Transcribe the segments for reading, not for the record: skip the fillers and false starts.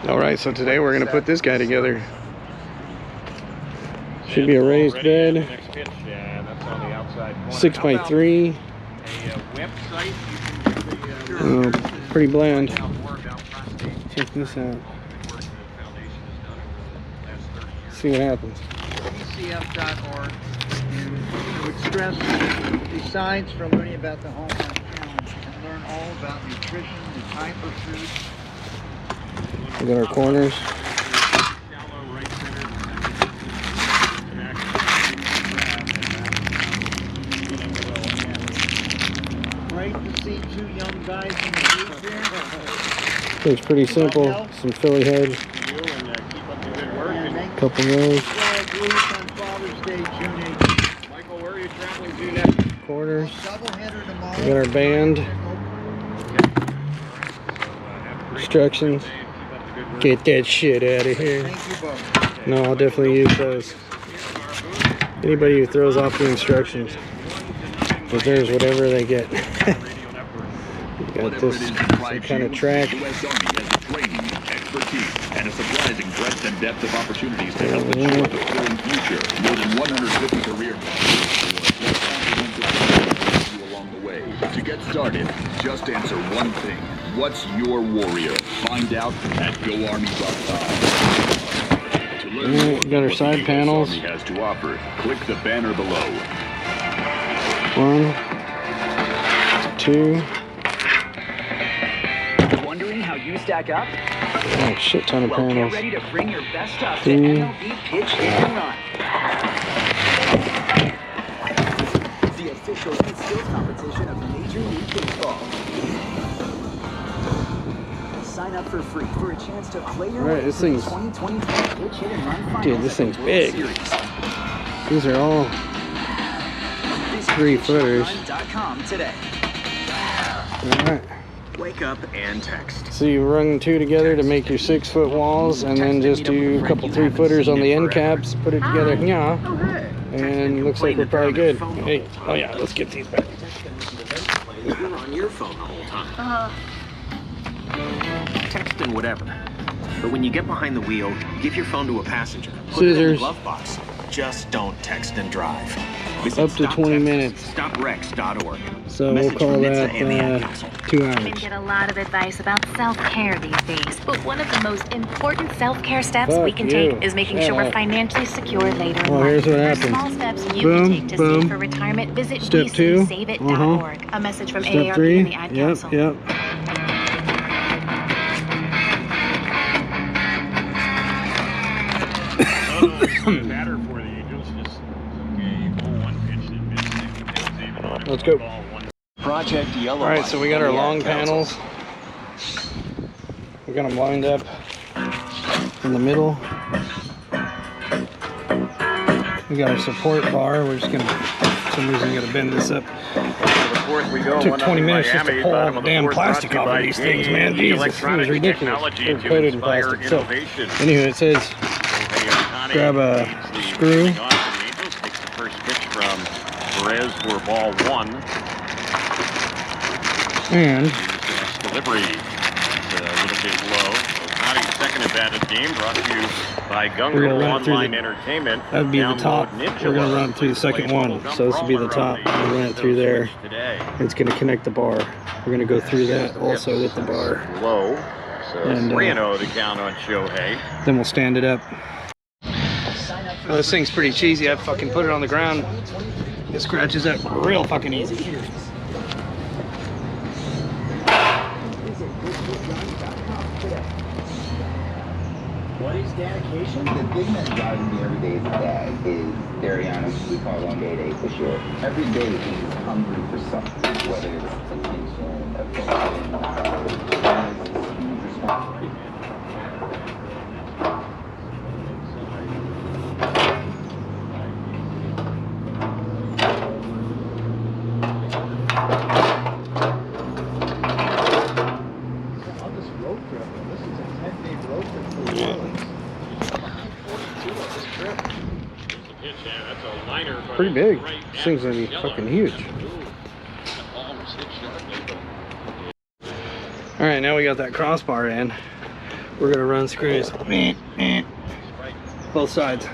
Alright, so today we're going to put this guy together. Should be a raised bed. 6x3. Pretty bland. Check this out. See what happens. BCF.org. I would stress besides from learning about the Home Run Challenge, you can learn all about nutrition, the type of food. We got our corners. Great to see two young guys in the booth here. It's pretty simple. Some Philly head. Couple rows. On Father's Day, June 8th. Michael, where are you traveling to next? Corners. Doubleheader tomorrow. We got our band. Instructions. Get that shit out of here. Thank you both. No, I'll definitely use those. Anybody who throws off the instructions deserves whatever they get. Got this some kind of track. And a surprising breadth and depth of opportunities to help ensure the thrilling future. More than 150 career along the way. To get started, just answer one thing. What's your warrior? Find out at GoArmy.com. To learn more We got our side panels. Army has to offer, click the banner below. 1, 2. Wondering how you stack up? Oh, shit ton of Well, panels. get ready to bring your best stuff to 3. MLB Pitch Hit and Run. The official hit skills competition of Major League Baseball. Sign up for free for a chance to play your Right, way this to the thing's- 2023 Pitch Hit and Run Finals. Dude, this at thing's the World big. Series. These are all Visit 3-footers. pitchhitrun.com today. Alright. Wake up and text. So you run 2 together to make your 6-foot walls, and then just do a couple 3-footers on the end caps, put it together, yeah, Oh, hey. and looks like we're probably good. Hey, oh yeah, let's get these back. You're on your phone the whole time. Texting whatever. But when you get behind the wheel, give your phone to a passenger. Put it in the Scissors. glove box. Just don't text and drive. Up to 20 minutes. StopRex.org. So we'll call that 2 Women hours. get a lot of advice about self-care these days, but one of the most important self-care steps we Fuck can you. take is making Shut sure we're up. financially secure later in Well, life. here's what For happens. small steps you Boom, can take to boom. save for retirement, visit Step 2. bcsaveit.org. A message from Step AARP 3. and the Ad Yep, Council. yep. Batter for the Eagles. Just took a 0-1 pitch and missed it. Even on Let's go. ball one. Project Yellow. Alright, so we got our long panels. We got them lined up in the middle. We got our support bar. We're just gonna, for some reason, gotta bend this up. Took 20 minutes just to pull all the damn plastic off of these things, man. Jesus, it was ridiculous. They're coated in plastic. So, anyway, it says grab a screw. Takes the first pitch from Perez for ball one. And Delivery is a little bit low. Otani's second at bat of the game brought to you by We're Gungor gonna run it through Online the- Entertainment. that would be the Download top. Ninja We're gonna Love. run it through the second Play one. Bubblegum So this will be the Brawler on top. We'll run it through there. Today. It's gonna connect the bar. We're gonna go through that also with the bar. Low. So And, 3-0 the count on Shohei. Then we'll stand it up. Oh, this thing's pretty cheesy. I fucking put it on the ground. It scratches up real fucking easy. What is dedication? The thing that's driving me every day as a dad is Dariana, we call it on day day for sure. Every day he's hungry for something, whether it's attention, affection, and it's a huge responsibility. On this road trip, and this is a 10-day road trip for the Orleans. 142 on this trip. Pitch, yeah, that's a liner, but Pretty it's big. right This thing's gonna be at fucking Yeller. huge. Ooh, that ball was hit sharply, but Alright, now we got that crossbar in. We're gonna run screws. Both sides.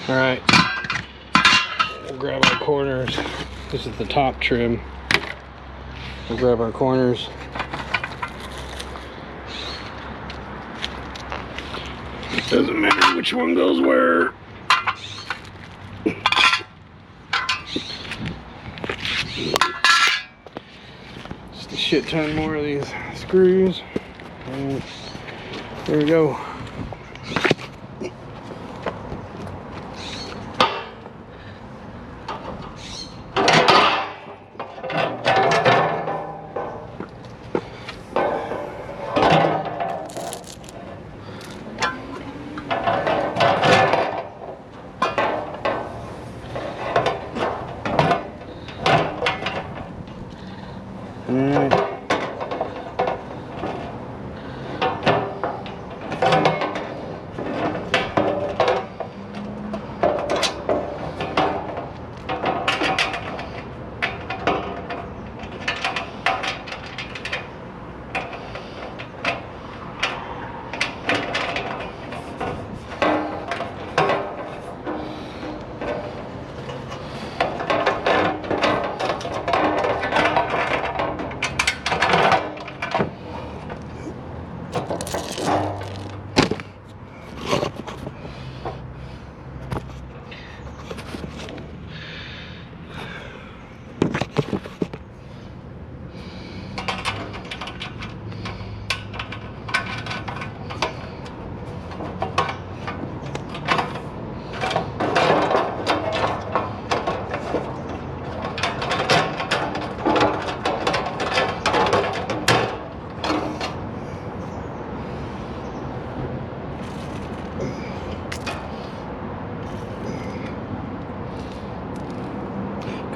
All right, we'll grab our corners. This is the top trim. We'll grab our corners. It doesn't matter which one goes where. Just a shit ton more of these screws. And there we go.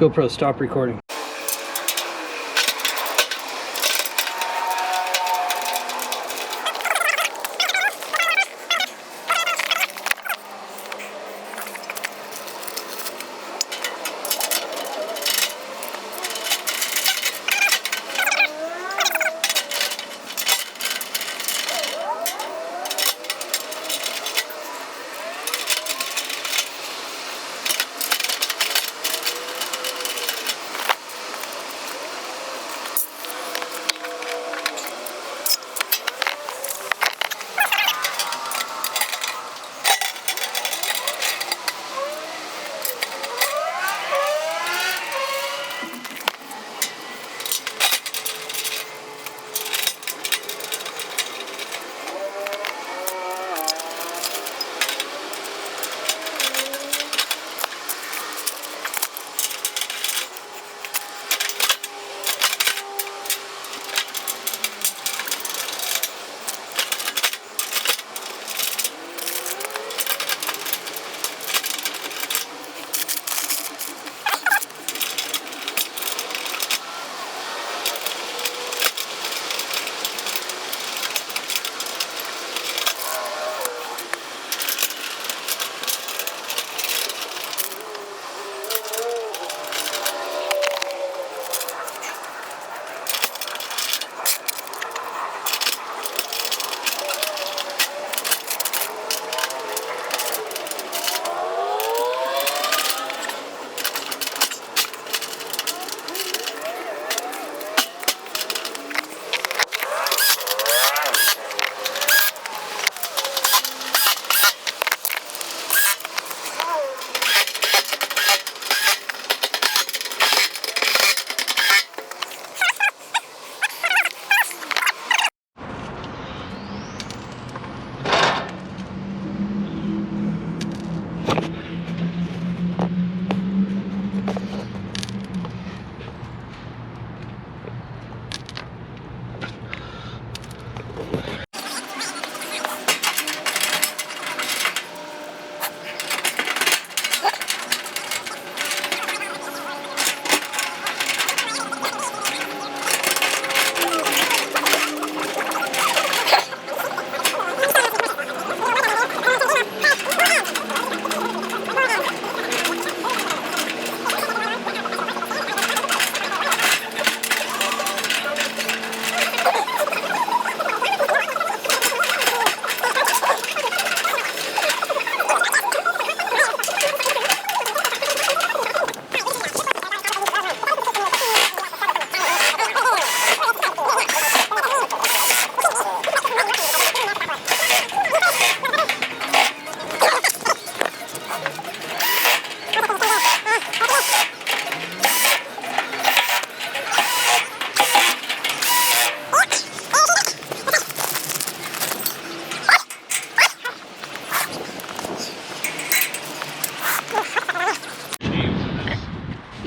GoPro, stop recording.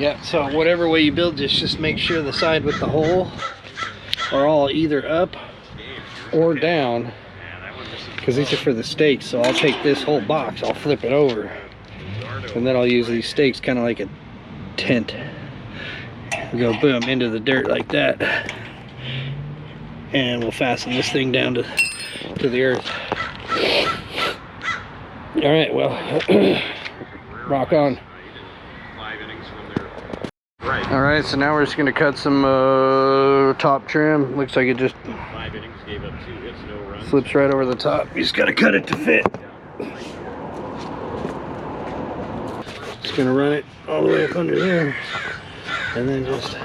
Yeah, so whatever way you build this, just make sure the side with the hole are all either up or down, because these are for the stakes. So I'll take this whole box, I'll flip it over, and then I'll use these stakes kind of like a tent. We go boom into the dirt like that, and we'll fasten this thing down to the earth. All right, well, rock on. All right, so now we're just gonna cut some top trim. Looks like it just slips right over the top. You just gotta cut it to fit. Just gonna run it all the way up under there, and then just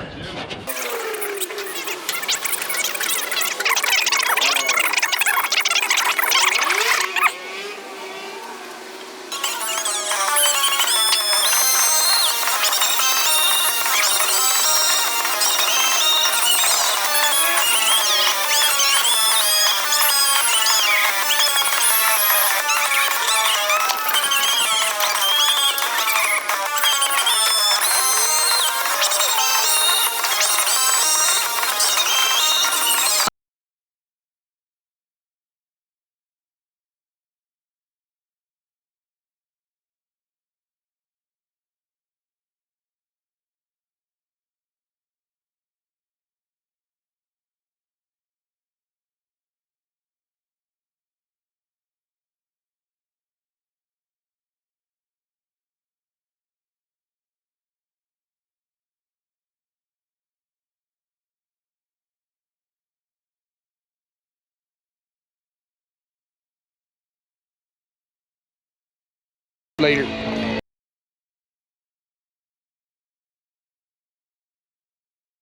later.